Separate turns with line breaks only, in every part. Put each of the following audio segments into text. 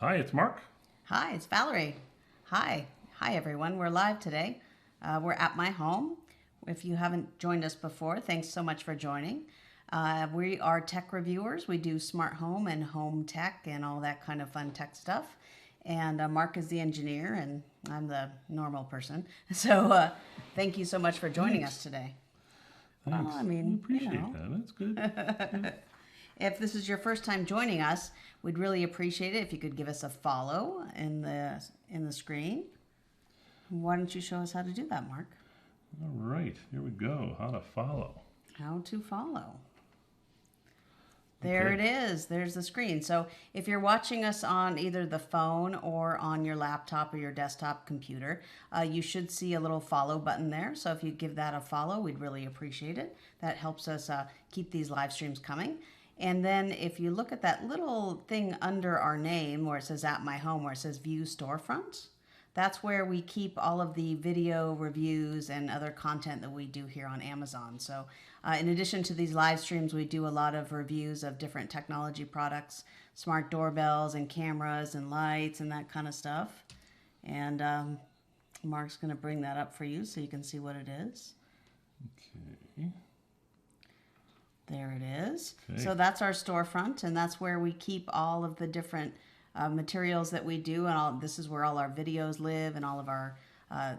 Hi, it's Mark.
Hi, it's Valerie. Hi. Hi, everyone. We're live today. We're at my home. If you haven't joined us before, thanks so much for joining. We are tech reviewers. We do smart home and home tech and all that kind of fun tech stuff. And Mark is the engineer, and I'm the normal person. So thank you so much for joining us today.
Thanks.
Well, I mean,
appreciate that. That's good.
If this is your first time joining us, we'd really appreciate it if you could give us a follow in the screen. Why don't you show us how to do that, Mark?
All right, here we go. How to follow.
How to follow. There
Okay.
it is. There's the screen. So if you're watching us on either the phone or on your laptop or your desktop computer, you should see a little follow button there. So if you give that a follow, we'd really appreciate it. That helps us keep these live streams coming. And then if you look at that little thing under our name where it says AppMyHome, where it says View Storefront, that's where we keep all of the video reviews and other content that we do here on Amazon. So in addition to these live streams, we do a lot of reviews of different technology products, smart doorbells and cameras and lights and that kind of stuff. And Mark's going to bring that up for you so you can see what it is.
Okay.
There it is.
Okay.
So that's our storefront, and that's where we keep all of the different materials that we do, and this is where all our videos live and all of our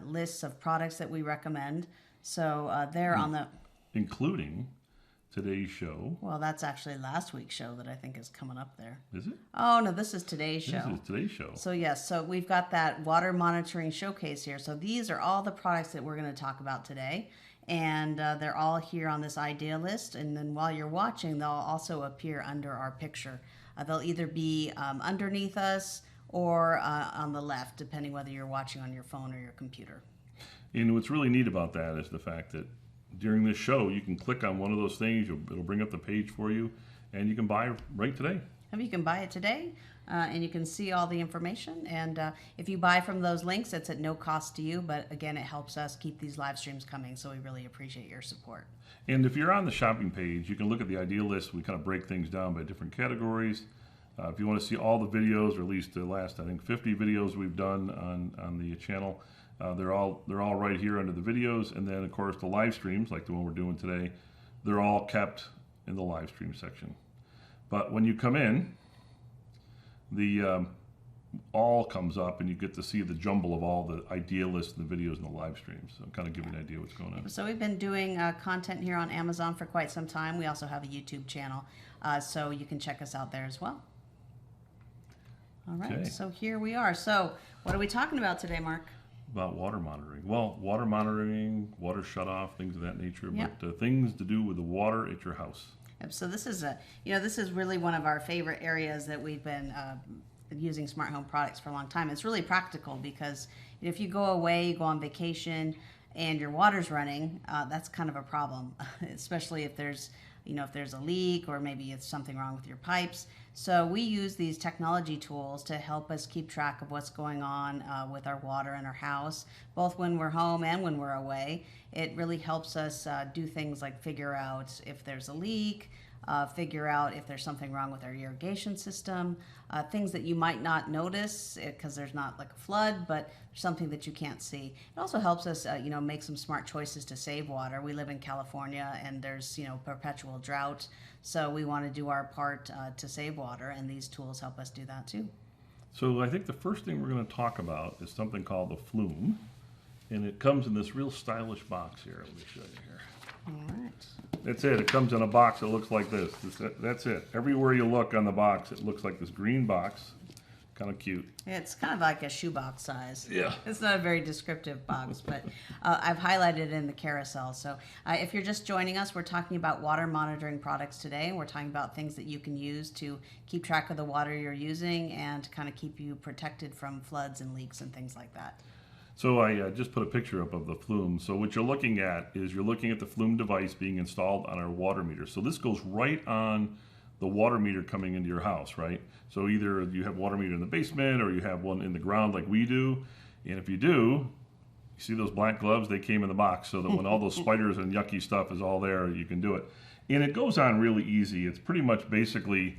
lists of products that we recommend. So there on the...
Including today's show.
Well, that's actually last week's show that I think is coming up there.
Is it?
Oh, no, this is today's show.
This is today's show.
So yes, so we've got that water monitoring showcase here. So these are all the products that we're going to talk about today. And they're all here on this idea list. And then while you're watching, they'll also appear under our picture. They'll either be underneath us or on the left, depending whether you're watching on your phone or your computer.
And what's really neat about that is the fact that during this show, you can click on one of those things. It'll bring up the page for you, and you can buy right today.
You can buy it today, and you can see all the information. And if you buy from those links, it's at no cost to you. But again, it helps us keep these live streams coming, so we really appreciate your support.
And if you're on the shopping page, you can look at the idea list. We kind of break things down by different categories. If you want to see all the videos, or at least the last, I think, 50 videos we've done on the channel, they're all right here under the videos. And then, of course, the live streams, like the one we're doing today, they're all kept in the live stream section. But when you come in, the all comes up, and you get to see the jumble of all the idea lists and the videos and the live streams. So I'm kind of giving you an idea what's going on.
So we've been doing content here on Amazon for quite some time. We also have a YouTube channel, so you can check us out there as well. All right,
Okay.
So here we are. So what are we talking about today, Mark?
About water monitoring. Well, water monitoring, water shutoff, things of that nature,
Yep.
but things to do with the water at your house.
So this is this is really one of our favorite areas that we've been using smart home products for a long time. It's really practical because if you go away, you go on vacation, and your water's running, that's kind of a problem, especially if there's a leak or maybe it's something wrong with your pipes. So we use these technology tools to help us keep track of what's going on with our water in our house, both when we're home and when we're away. It really helps us do things like figure out if there's a leak, figure out if there's something wrong with our irrigation system, things that you might not notice because there's not like a flood, but something that you can't see. It also helps us, make some smart choices to save water. We live in California, and there's, perpetual drought, so we want to do our part to save water, and these tools help us do that too.
So I think the first thing we're going to talk about is something called the Flume, and it comes in this real stylish box here. Let me show you here.
All right.
That's it. It comes in a box that looks like this. That's it. Everywhere you look on the box, it looks like this green box. Kind of cute.
It's kind of like a shoebox size.
Yeah.
It's not a very descriptive box, but I've highlighted it in the carousel. So if you're just joining us, we're talking about water monitoring products today. We're talking about things that you can use to keep track of the water you're using and to kind of keep you protected from floods and leaks and things like that.
So I just put a picture up of the Flume. So what you're looking at is you're looking at the Flume device being installed on our water meter. So this goes right on the water meter coming into your house, right? So either you have water meter in the basement or you have one in the ground like we do. And if you do, you see those black gloves? They came in the box so that when all those spiders and yucky stuff is all there, you can do it. And it goes on really easy. It's pretty much basically,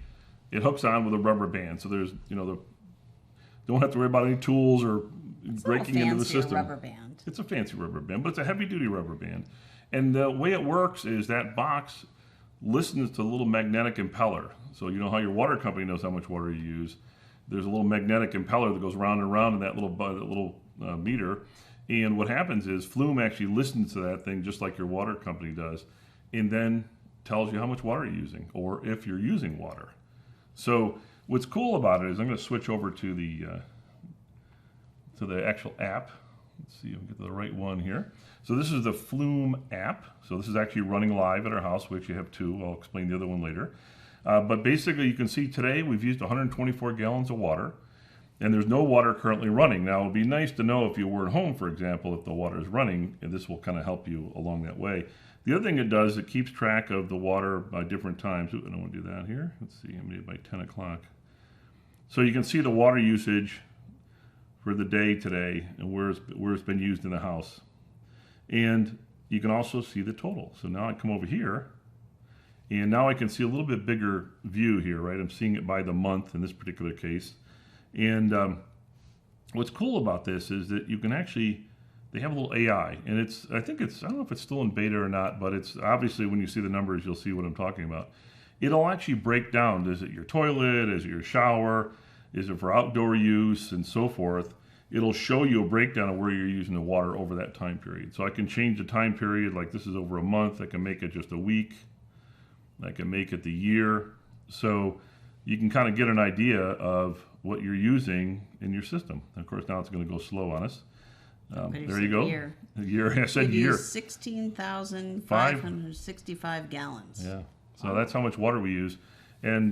it hooks on with a rubber band. So there's, don't have to worry about any tools or
It's
breaking
a
into the
fancier
system.
rubber band.
It's a fancy rubber band, but it's a heavy-duty rubber band. And the way it works is that box listens to a little magnetic impeller. So you know how your water company knows how much water you use. There's a little magnetic impeller that goes round and round in that little meter. And what happens is Flume actually listens to that thing just like your water company does, and then tells you how much water you're using or if you're using water. So what's cool about it is I'm going to switch over to the actual app. Let's see if we get the right one here. So this is the Flume app. So this is actually running live at our house. We actually have two. I'll explain the other one later. But basically you can see today we've used 124 gallons of water, and there's no water currently running. Now it would be nice to know if you weren't home, for example, if the water is running, and this will kind of help you along that way. The other thing it does, it keeps track of the water by different times. Ooh, I don't want to do that here. Let's see, I'm by 10 o'clock. So you can see the water usage for the day today and where it's been used in the house. And you can also see the total. So now I come over here, and now I can see a little bit bigger view here, right? I'm seeing it by the month in this particular case. And what's cool about this is that you can actually, they have a little AI, and I don't know if it's still in beta or not, but it's obviously when you see the numbers, you'll see what I'm talking about. It'll actually break down, is it your toilet, is it your shower, is it for outdoor use, and so forth. It'll show you a breakdown of where you're using the water over that time period. So I can change the time period, like this is over a month, I can make it just a week, I can make it the year. So you can kind of get an idea of what you're using in your system. Of course, now it's going to go slow on us. There you go.
Year.
A year. I said year.
16,565 gallons.
Yeah. So that's how much water we use. And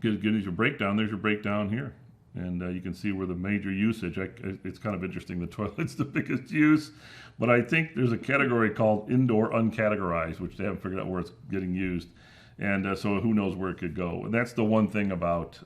good as your breakdown. There's your breakdown here. And you can see where the major usage, it's kind of interesting. The toilet's the biggest use. But I think there's a category called indoor uncategorized, which they haven't figured out where it's getting used. And so who knows where it could go. And that's the one thing about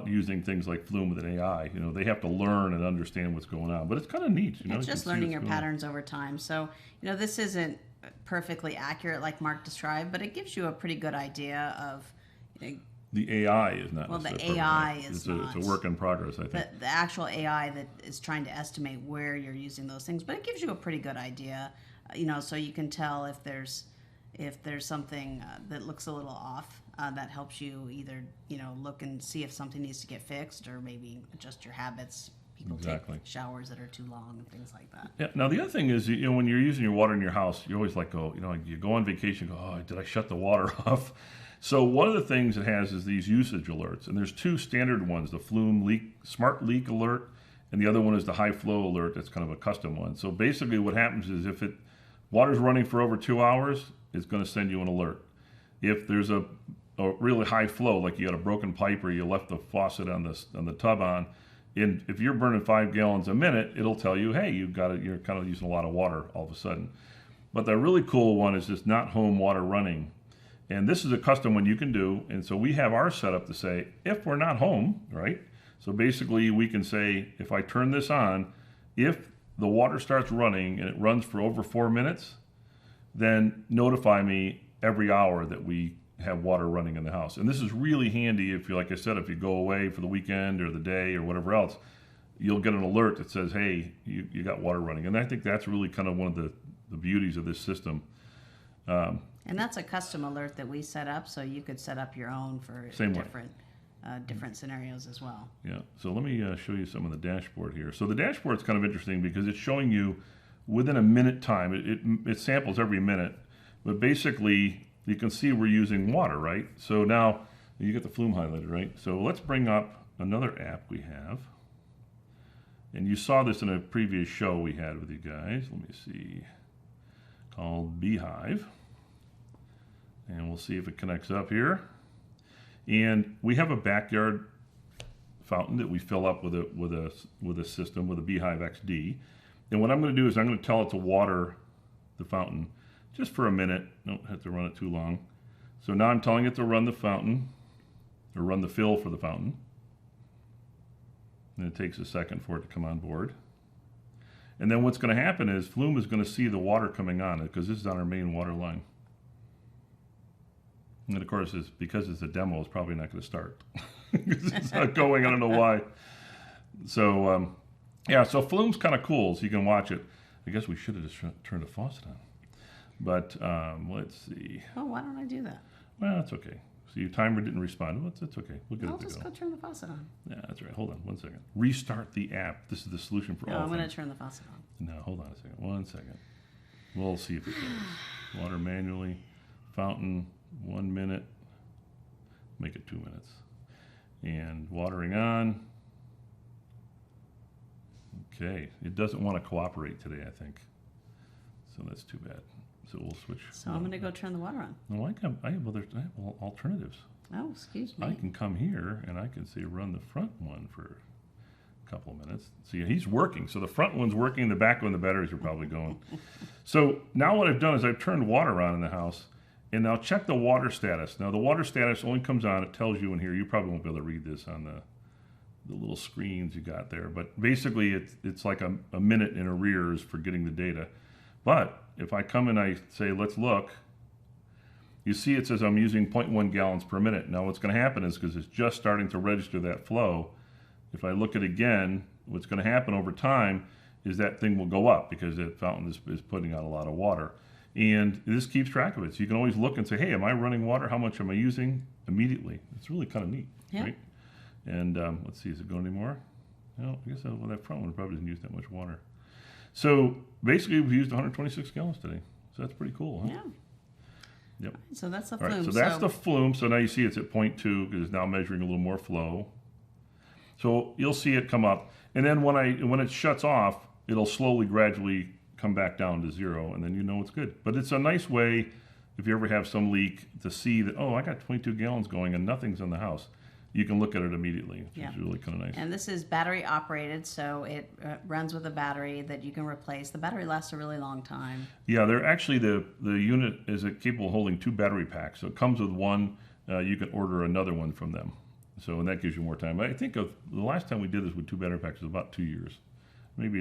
using things like Flume with an AI. You know, they have to learn and understand what's going on. But it's kind of neat. You know,
it's just learning your patterns over time. So, you know, this isn't perfectly accurate like Mark described, but it gives you a pretty good idea of, you know,
the AI is not.
Well, the AI is
not. It's a work in progress, I think.
The actual AI that is trying to estimate where you're using those things, but it gives you a pretty good idea, you know, so you can tell if there's something that looks a little off. That helps you either, you know, look and see if something needs to get fixed, or maybe adjust your habits. People take showers that are too long and things like that.
Yeah. Now the other thing is, you know, when you're using your water in your house, you always like go, you know, you go on vacation, go, oh, did I shut the water off? So one of the things it has is these usage alerts, and there's two standard ones: the Flume Smart Leak Alert, and the other one is the High Flow Alert. That's kind of a custom one. So basically, what happens is if water's running for over 2 hours, it's going to send you an alert. If there's a really high flow, like you got a broken pipe or you left the faucet on the tub on, and if you're burning 5 gallons a minute, it'll tell you, hey, you're kind of using a lot of water all of a sudden. But the really cool one is this not home water running. And this is a custom one you can do. And so we have our setup to say, if we're not home, right? So basically we can say, if I turn this on, if the water starts running and it runs for over 4 minutes, then notify me every hour that we have water running in the house. And this is really handy if you, like I said, if you go away for the weekend or the day or whatever else, you'll get an alert that says, hey, you got water running. And I think that's really kind of one of the beauties of this system.
And that's a custom alert that we set up, so you could set up your own for different scenarios as well.
Yeah, so let me show you some of the dashboard here. So the dashboard's kind of interesting because it's showing you within a minute time. It samples every minute, but basically you can see we're using water, right? So now you get the Flume highlighted, right? So let's bring up another app we have. And you saw this in a previous show we had with you guys. Let me see. Called Beehive. And we'll see if it connects up here. And we have a backyard fountain that we fill up with a system with a Beehive XD. And what I'm going to do is I'm going to tell it to water the fountain just for a minute. Don't have to run it too long. So now I'm telling it to run the fountain, or run the fill for the fountain. And it takes a second for it to come on board. And then what's going to happen is Flume is going to see the water coming on, because this is on our main water line. And of course, because it's a demo, it's probably not going to start. Because it's not going, I don't know why. So, yeah, so Flume's kind of cool, so you can watch it. I guess we should have just turned the faucet on. But let's see.
Oh, why don't I do that?
Well, that's okay. So your timer didn't respond. Well, it's okay. We'll get
I'll
it to
just
go.
go turn the faucet on.
Yeah, that's right. Hold on 1 second. Restart the app. This is the solution for
No,
all
I'm going
things.
to turn the faucet on.
No, hold on a second. 1 second. We'll see if it goes. Water manually. Fountain, 1 minute. Make it 2 minutes. And watering on. Okay. It doesn't want to cooperate today, I think. So that's too bad. So we'll switch.
So I'm going to go turn the water on.
No, I have alternatives.
Oh, excuse
I
me.
can come here and I can say run the front one for a couple of minutes. See, he's working. So the front one's working, the back one, the batteries are probably going. So now what I've done is I've turned water on in the house, and now check the water status. Now the water status only comes on, it tells you in here. You probably won't be able to read this on the little screens you got there, but basically it's like a minute in arrears for getting the data. But if I come and I say, let's look, you see it says I'm using 0.1 gallons per minute. Now what's going to happen is, because it's just starting to register that flow, if I look at it again, what's going to happen over time is that thing will go up because that fountain is putting out a lot of water. And this keeps track of it. So you can always look and say, hey, am I running water? How much am I using? Immediately. It's really kind of neat,
Yeah.
right? And let's see, is it going anymore? No, I guess that front one probably doesn't use that much water. So basically we've used 126 gallons today. So that's pretty cool, huh?
Yeah.
Yep.
So that's the
All right,
Flume.
so that's the Flume. So now you see it's at 0.2 because it's now measuring a little more flow. So you'll see it come up. And then when it shuts off, it'll slowly, gradually come back down to 0, and then you know it's good. But it's a nice way, if you ever have some leak, to see that, oh, I got 22 gallons going and nothing's in the house. You can look at it immediately, which
Yeah.
is really kind of nice.
And this is battery operated, so it runs with a battery that you can replace. The battery lasts a really long time.
Yeah, they're actually, the unit is capable of holding 2 battery packs. So it comes with one. You can order another one from them. So, and that gives you more time. I think of the last time we did this with 2 battery packs was about 2 years. Maybe,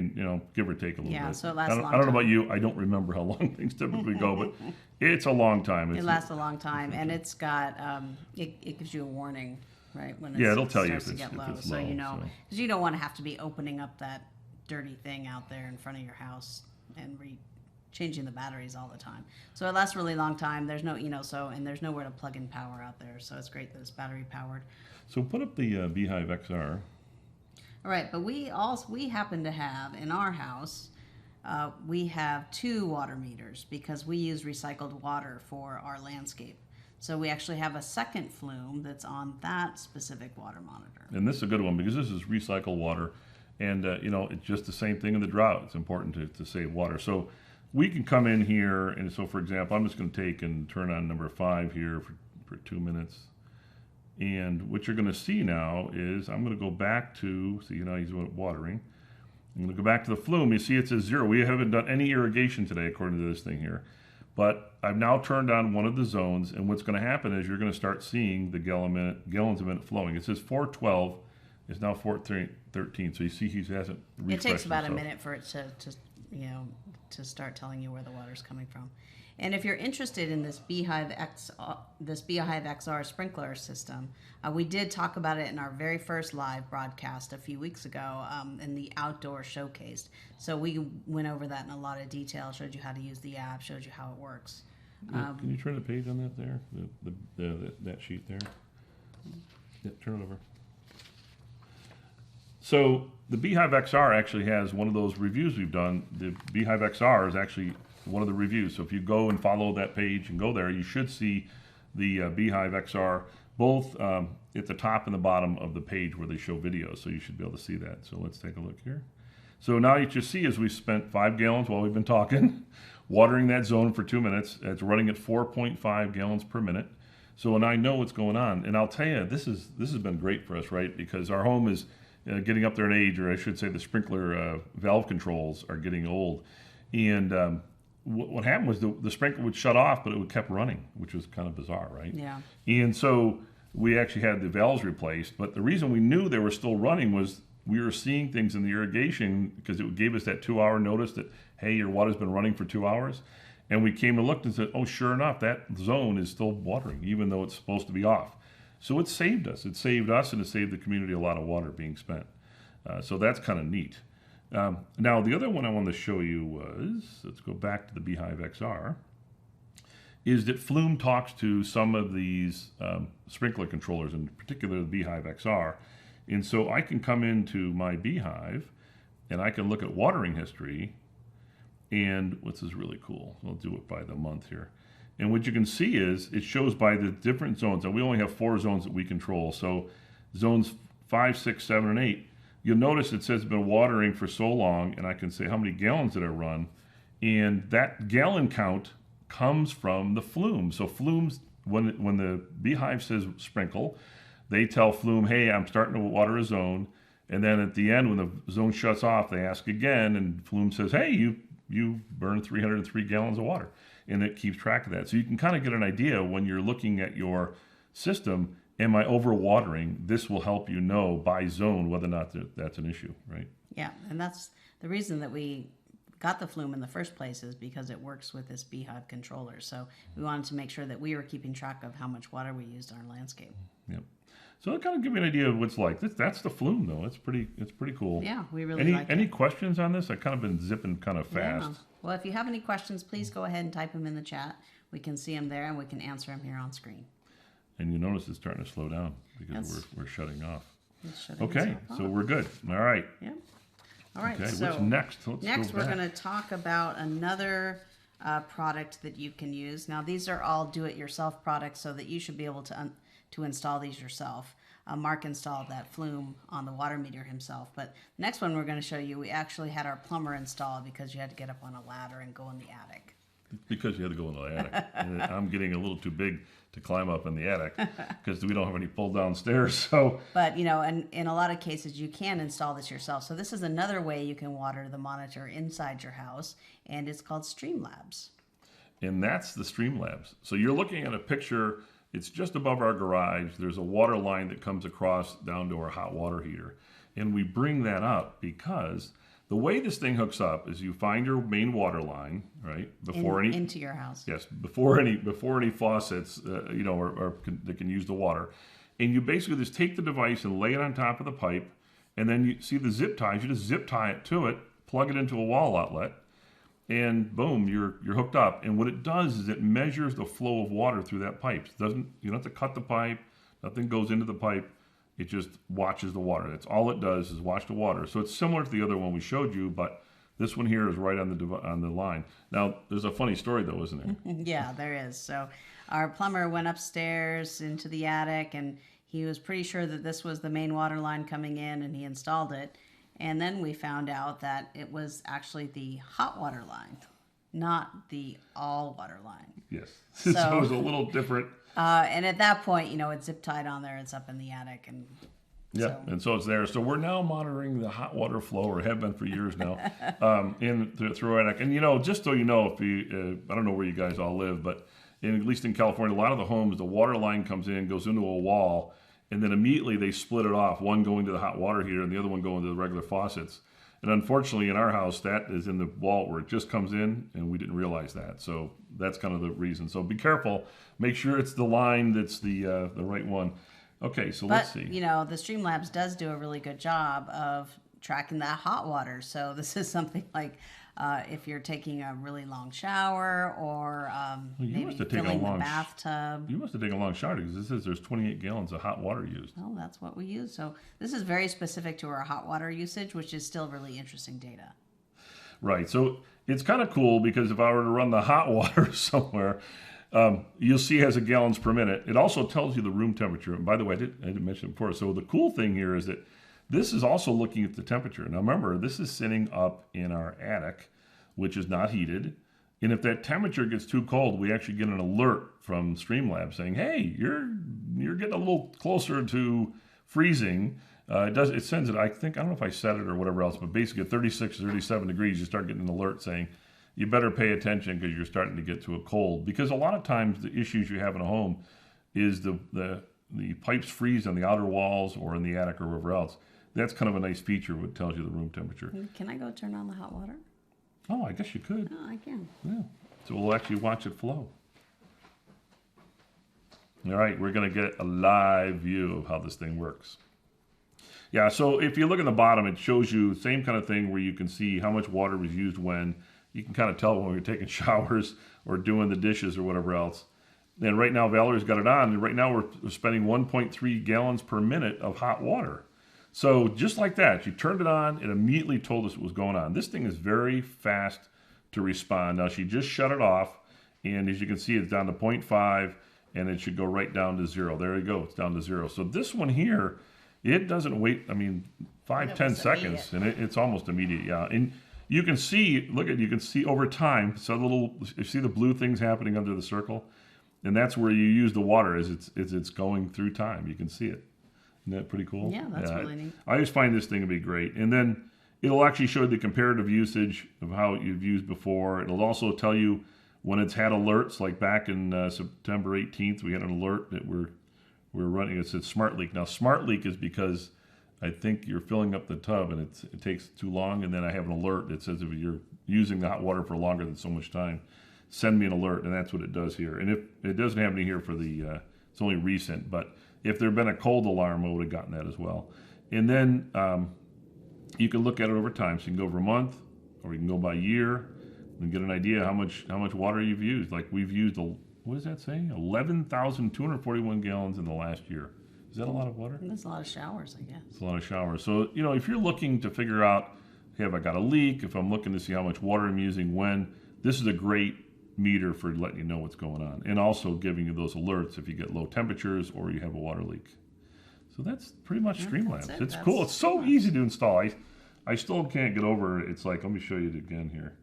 give or take a little
Yeah,
bit.
so it lasts a long
I don't know
time.
about you. I don't remember how long things typically go, but it's a long time.
It lasts a long time, and it's got, it gives you a warning, right? When
Yeah, it'll tell you
starts
if
to
it's
get low,
low,
so you know,
so.
because you don't want to have to be opening up that dirty thing out there in front of your house and changing the batteries all the time. So it lasts a really long time. There's no, and there's nowhere to plug in power out there, so it's great that it's battery powered.
So put up the Beehive XR.
All right, but we happen to have in our house, we have 2 water meters because we use recycled water for our landscape. So we actually have a second Flume that's on that specific water monitor.
And this is a good one because this is recycled water. And, it's just the same thing in the drought. It's important to save water. So we can come in here. And so, for example, I'm just going to take and turn on number 5 here for 2 minutes. And what you're going to see now is I'm going to go back to, see, he's watering. I'm going to go back to the Flume. You see it says 0. We haven't done any irrigation today according to this thing here. But I've now turned on one of the zones, and what's going to happen is you're going to start seeing the gallons a minute flowing. It says 412. It's now 413. So you see he hasn't refreshed
It takes about
himself.
a minute for it to start telling you where the water's coming from. And if you're interested in this Beehive XR sprinkler system, we did talk about it in our very first live broadcast a few weeks ago in the outdoor showcase. So we went over that in a lot of detail, showed you how to use the app, showed you how it works.
Can you turn the page on that there? That sheet there? Yeah, turn it over. So the Beehive XR actually has one of those reviews we've done. The Beehive XR is actually one of the reviews. So if you go and follow that page and go there, you should see the Beehive XR both at the top and the bottom of the page where they show videos. So you should be able to see that. So let's take a look here. So now what you see is we spent 5 gallons while we've been talking, watering that zone for 2 minutes. It's running at 4.5 gallons per minute. So now I know what's going on. And I'll tell you, this has been great for us, right? Because our home is getting up there in age, or I should say the sprinkler valve controls are getting old. And what happened was the sprinkler would shut off, but it kept running, which was kind of bizarre, right?
Yeah.
And so we actually had the valves replaced. But the reason we knew they were still running was we were seeing things in the irrigation because it gave us that 2-hour notice that, hey, your water's been running for 2 hours. And we came and looked and said, oh, sure enough, that zone is still watering, even though it's supposed to be off. So it saved us. It saved us, and it saved the community a lot of water being spent. So that's kind of neat. Now, the other one I wanted to show you was, let's go back to the Beehive XR, is that Flume talks to some of these sprinkler controllers, in particular the Beehive XR. And so I can come into my Beehive, and I can look at watering history. And what's is really cool, I'll do it by the month here. And what you can see is it shows by the different zones, and we only have 4 zones that we control. So zones 5, 6, 7, and 8, you'll notice it says it's been watering for so long, and I can say how many gallons did I run, and that gallon count comes from the Flume. So Flume's, when the Beehive says sprinkle, they tell Flume, hey, I'm starting to water a zone, and then at the end when the zone shuts off, they ask again, and Flume says, hey, you burned 303 gallons of water, and it keeps track of that. So you can kind of get an idea when you're looking at your system, am I overwatering? This will help you know by zone whether or not that's an issue, right?
Yeah, and that's the reason that we got the Flume in the first place, is because it works with this Beehive controller. So we wanted to make sure that we were keeping track of how much water we used on our landscape.
Yep. So it kind of give me an idea of what it's like. That's the Flume, though. It's pretty cool.
Yeah, we really like it.
Any questions on this? I've kind of been zipping kind of fast.
Yeah. Well, if you have any questions, please go ahead and type them in the chat. We can see them there, and we can answer them here on screen.
And you notice it's starting to slow down because we're shutting off.
Okay,
so we're good. All right.
Yeah. All right.
Okay,
so
what's next?
Next, we're going to talk about another product that you can use. Now, these are all do-it-yourself products, so that you should be able to install these yourself. Mark installed that Flume on the water meter himself. But the next one we're going to show you, we actually had our plumber install because you had to get up on a ladder and go in the attic.
Because you had to go in the attic. And I'm getting a little too big to climb up in the attic because we don't have any pull-down stairs. So,
but, and in a lot of cases, you can install this yourself. So this is another way you can water the monitor inside your house, and it's called Streamlabs.
And that's the Streamlabs. So you're looking at a picture. It's just above our garage. There's a water line that comes across down to our hot water heater. And we bring that up because the way this thing hooks up is you find your main water line, right?
Into your house.
Yes, before any faucets, that can use the water. And you basically just take the device and lay it on top of the pipe. And then you see the zip ties. You just zip tie it to it, plug it into a wall outlet, and boom, you're hooked up. And what it does is it measures the flow of water through that pipe. You don't have to cut the pipe. Nothing goes into the pipe. It just watches the water. That's all it does, is watch the water. So it's similar to the other one we showed you, but this one here is right on the line. Now, there's a funny story though, isn't there?
Yeah, there is. So our plumber went upstairs into the attic, and he was pretty sure that this was the main water line coming in, and he installed it. And then we found out that it was actually the hot water line, not the all water line.
Yes. So it was a little different.
And at that point, it's zip tied on there. It's up in the attic. And
yeah, and so it's there. So we're now monitoring the hot water flow, or have been for years now, through attic. And just so you know, if you, I don't know where you guys all live, but at least in California, a lot of the homes, the water line comes in, goes into a wall, and then immediately they split it off, one going to the hot water heater and the other one going to the regular faucets. And unfortunately, in our house, that is in the wall where it just comes in, and we didn't realize that. So that's kind of the reason. So be careful. Make sure it's the line that's the right one. Okay, so let's see.
The Streamlabs does do a really good job of tracking that hot water. So this is something like if you're taking a really long shower, or maybe filling the bathtub.
You must have taken a long shower, because it says there's 28 gallons of hot water used.
Oh, that's what we use. So this is very specific to our hot water usage, which is still really interesting data.
Right. So it's kind of cool, because if I were to run the hot water somewhere, you'll see it has a gallons per minute. It also tells you the room temperature. And by the way, I didn't mention it before. So the cool thing here is that this is also looking at the temperature. Now remember, this is sitting up in our attic, which is not heated. And if that temperature gets too cold, we actually get an alert from Streamlabs saying, hey, you're getting a little closer to freezing. It sends it, I don't know if I set it or whatever else, but basically at 36 or 37 degrees, you start getting an alert saying, you better pay attention because you're starting to get to a cold. Because a lot of times the issues you have in a home is the pipes freeze on the outer walls or in the attic or wherever else. That's kind of a nice feature, what tells you the room temperature.
Can I go turn on the hot water?
Oh, I guess you could.
Oh, I can.
Yeah. So we'll actually watch it flow. All right, we're going to get a live view of how this thing works. Yeah, so if you look at the bottom, it shows you the same kind of thing where you can see how much water was used when. You can kind of tell when you're taking showers or doing the dishes or whatever else. And right now, Valerie's got it on, and right now we're spending 1.3 gallons per minute of hot water. So just like that, she turned it on, it immediately told us what was going on. This thing is very fast to respond. Now, she just shut it off, and as you can see, it's down to 0.5, and it should go right down to 0. There you go, it's down to 0. So this one here, it doesn't wait, I mean, 5-10 seconds, and it's almost immediate, yeah. And you can see, you can see over time, so you see the blue things happening under the circle? And that's where you use the water as it's going through time. You can see it. Isn't that pretty cool?
Yeah, that's really neat.
I always find this thing to be great. And then it'll actually show the comparative usage of how you've used before. It'll also tell you when it's had alerts, like back in September 18th, we had an alert that we're running. It said smart leak. Now, smart leak is because I think you're filling up the tub and it takes too long, and then I have an alert that says if you're using the hot water for longer than so much time, send me an alert, and that's what it does here. And if it doesn't have any here for the, it's only recent, but if there had been a cold alarm, I would have gotten that as well. And then you can look at it over time. So you can go over a month, or you can go by year, and get an idea how much water you've used. Like we've used, what does that say? 11,241 gallons in the last year. Is that a lot of water?
That's a lot of showers, I guess.
It's a lot of showers. So, if you're looking to figure out, hey, have I got a leak? If I'm looking to see how much water I'm using when, this is a great meter for letting you know what's going on, and also giving you those alerts if you get low temperatures or you have a water leak. So that's pretty much Streamlabs. It's cool. It's so easy to install. I still can't get over it. It's like, let me show you it again here.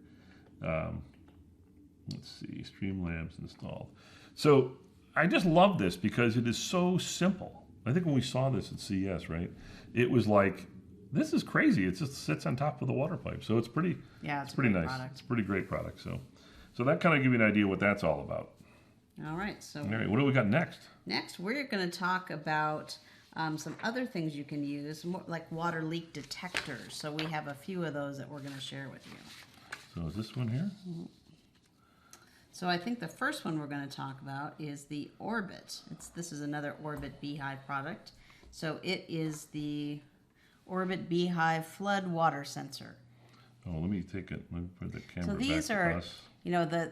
Let's see, Streamlabs installed. So I just love this because it is so simple. I think when we saw this at CES, right, it was like, this is crazy. It just sits on top of the water pipe. So it's pretty, it's pretty nice. Product. It's a pretty great product. So that kind of gives you an idea what that's all about.
All right. So
all right, what do we got next?
Next, we're going to talk about some other things you can use, more like water leak detectors. So we have a few of those that we're going to share with you.
So is this one here?
Mm-hmm. So I think the first one we're going to talk about is the Orbit. This is another Orbit Beehive product. So it is the Orbit Beehive Flood Water Sensor.
Oh, let me take it. Let me put the camera
back. So these
back
are,
to us.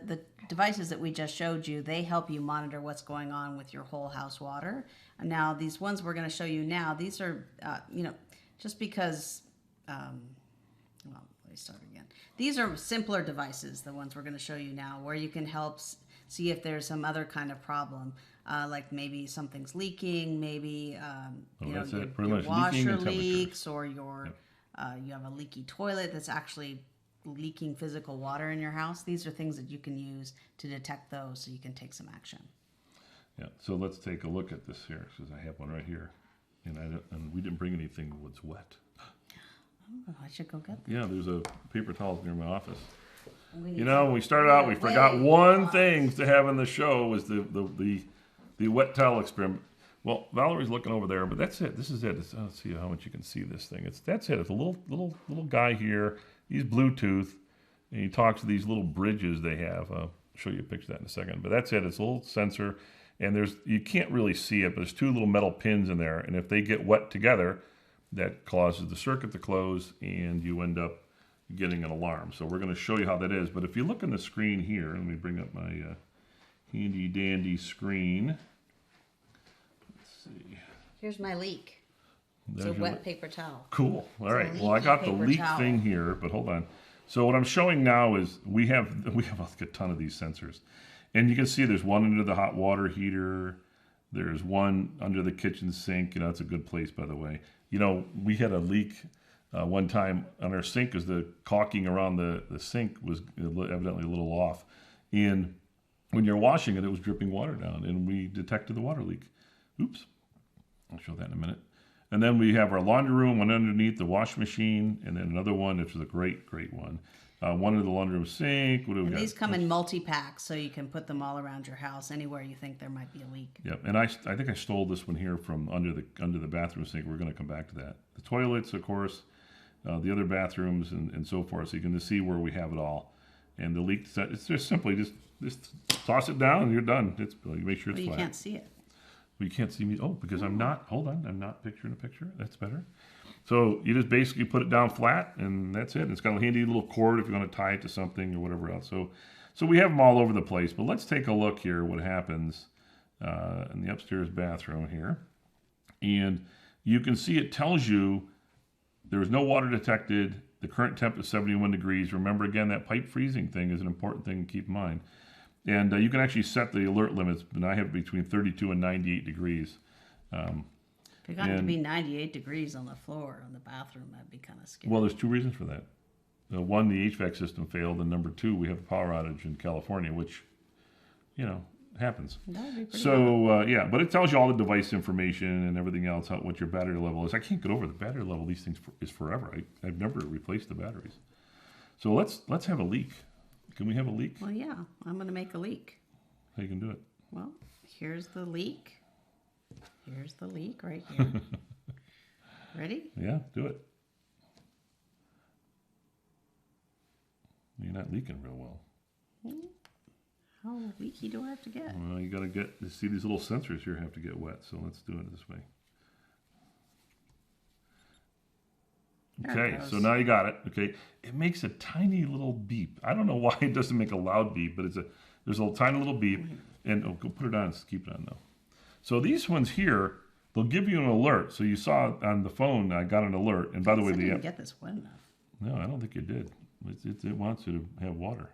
The devices that we just showed you, they help you monitor what's going on with your whole house water. And now these ones we're going to show you now, these are, just because, well, let me start again. These are simpler devices, the ones we're going to show you now, where you can help see if there's some other kind of problem, like maybe something's leaking, maybe your washer leaks, or your you have a leaky toilet that's actually leaking physical water in your house. These are things that you can use to detect those, so you can take some action.
Yeah, so let's take a look at this here, because I have one right here, and we didn't bring anything that's wet.
Oh, I should go get them.
Yeah, there's a paper towels near my office.
When
we started out, we forgot one thing to have in the show was the wet towel experiment. Well, Valerie's looking over there, but that's it. This is it. Let's see how much you can see this thing. That's it. It's a little guy here. He's Bluetooth, and he talks to these little bridges they have. I'll show you a picture of that in a second. But that's it. It's a little sensor, and you can't really see it, but there's two little metal pins in there, and if they get wet together, that causes the circuit to close, and you end up getting an alarm. So we're going to show you how that is. But if you look on the screen here, let me bring up my handy dandy screen. Let's see.
Here's my leak. It's a wet paper towel.
Cool. All right. Well, I got the leak thing here, but hold on. So what I'm showing now is we have a ton of these sensors, and you can see there's one under the hot water heater. There's one under the kitchen sink. That's a good place, by the way. We had a leak one time on our sink because the caulking around the sink was evidently a little off. And when you're washing it, it was dripping water down, and we detected the water leak. Oops. I'll show that in a minute. And then we have our laundry room, one underneath the wash machine, and then another one, which is a great one. One in the laundry room sink. What do we got?
These come in multi-packs, so you can put them all around your house, anywhere you think there might be a leak.
Yep, and I think I stole this one here from under the bathroom sink. We're going to come back to that. The toilets, of course, the other bathrooms, and so forth. So you can just see where we have it all. And the leak, it's just simply just toss it down and you're done. It's you make sure it's
Well, you
flat.
can't see it.
Well, you can't see me. Oh, because I'm not. Hold on, I'm not picturing a picture. That's better. So you just basically put it down flat, and that's it. It's got a handy little cord if you want to tie it to something or whatever else. So we have them all over the place. But let's take a look here. What happens in the upstairs bathroom here, and you can see it tells you there is no water detected. The current temp is 71 degrees. Remember, again, that pipe freezing thing is an important thing to keep in mind. And you can actually set the alert limits, and I have it between 32 and 98 degrees.
If it got to be 98 degrees on the floor in the bathroom, that'd be kind of scary.
Well, there's two reasons for that. One, the HVAC system failed, and number two, we have a power outage in California, which, happens.
That would be pretty
So, yeah, but it tells you all the device information and everything else, what your battery level is. I can't get over the battery level. These things is forever. I've never replaced the batteries. So let's have a leak. Can we have a leak?
Well, yeah, I'm going to make a leak.
How you can do it?
Well, here's the leak. Here's the leak right here. Ready?
Yeah, do it. You're not leaking real well.
How leaky do I have to get?
Well, you got to see these little sensors here have to get wet, so let's do it this way. Okay, so now you got it. Okay, it makes a tiny little beep. I don't know why it doesn't make a loud beep, but there's a tiny little beep, and go put it on. Keep it on though. So these ones here, they'll give you an alert. So you saw on the phone, I got an alert, and by the way,
I didn't get this wet enough.
No, I don't think you did. It wants you to have water.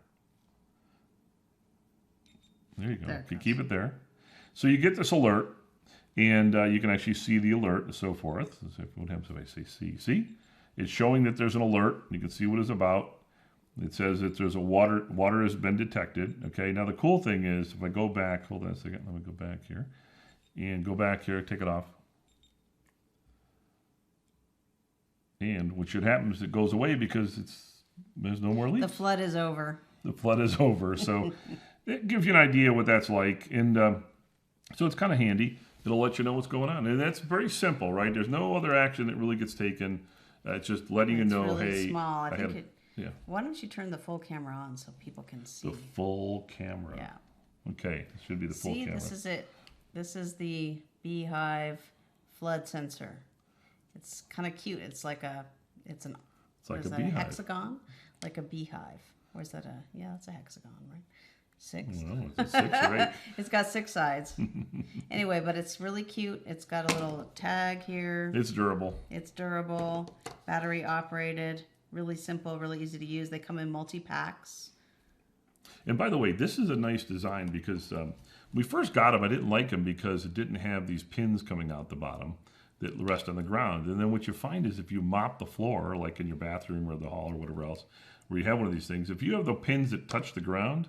There you go.
There
You keep it there. So you get this alert, and you can actually see the alert and so forth. So what happens if I say see? See? It's showing that there's an alert. You can see what it's about. It says that there's a water has been detected. Okay, now the cool thing is, if I go back, hold on a second, let me go back here. And go back here, take it off. And what should happen is it goes away because there's no more leaks.
The flood is over.
The flood is over. So it gives you an idea what that's like. And so it's kind of handy. It'll let you know what's going on. And that's very simple, right? There's no other action that really gets taken. It's just letting you know,
really
hey.
Small. I think
yeah.
Why don't you turn the full camera on so people can see?
The full camera.
Yeah.
Okay, it should be the full camera.
See, this is it. This is the Beehive flood sensor. It's kind of cute. It's like a
beehive.
A hexagon, like a beehive. Where's that? Yeah, it's a hexagon, right? 6.
No, it's a 6 or 8.
It's got 6 sides. Anyway, but it's really cute. It's got a little tag here.
It's durable.
It's durable, battery operated, really simple, really easy to use. They come in multi-packs.
And by the way, this is a nice design because we first got them. I didn't like them because it didn't have these pins coming out the bottom that rest on the ground. And then what you find is if you mop the floor, like in your bathroom or the hall or whatever else, where you have one of these things, if you have the pins that touch the ground,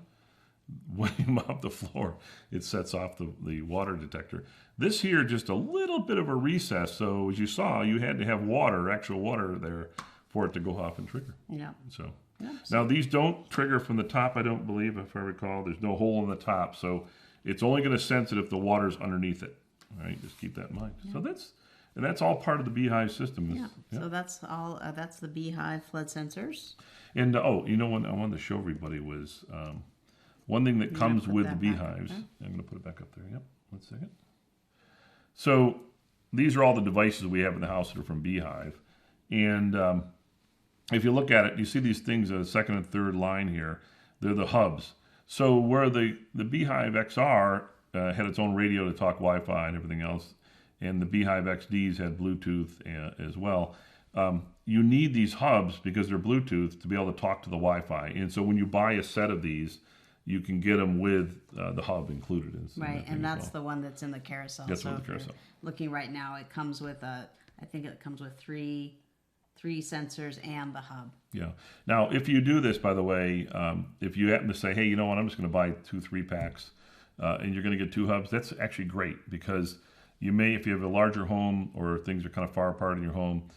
when you mop the floor, it sets off the water detector. This here, just a little bit of a recess. So as you saw, you had to have water, actual water there for it to go off and trigger.
Yeah.
So now these don't trigger from the top, I don't believe, if I recall. There's no hole in the top. So it's only going to sense it if the water's underneath it. All right, just keep that in mind. Yeah. So that's all part of the Beehive system.
Yeah. So that's all. That's the Beehive flood sensors.
And what I wanted to show everybody was one thing that comes with the Beehives. I'm going to put it back up there. Yep. 1 second. So these are all the devices we have in the house that are from Beehive. And if you look at it, you see these things on the second and third line here. They're the hubs. So where the Beehive XR had its own radio to talk Wi-Fi and everything else, and the Beehive XDs had Bluetooth as well. You need these hubs because they're Bluetooth to be able to talk to the Wi-Fi. And so when you buy a set of these, you can get them with the hub included.
Right, and that's the one that's in the carousel.
That's in the carousel.
Looking right now, it comes with I think it comes with three sensors and the hub.
Yeah. Now, if you do this, by the way, if you happen to say, hey, you know what, I'm just going to buy 2 3-packs, and you're going to get 2 hubs, that's actually great because you may, if you have a larger home or things are kind of far apart in your home,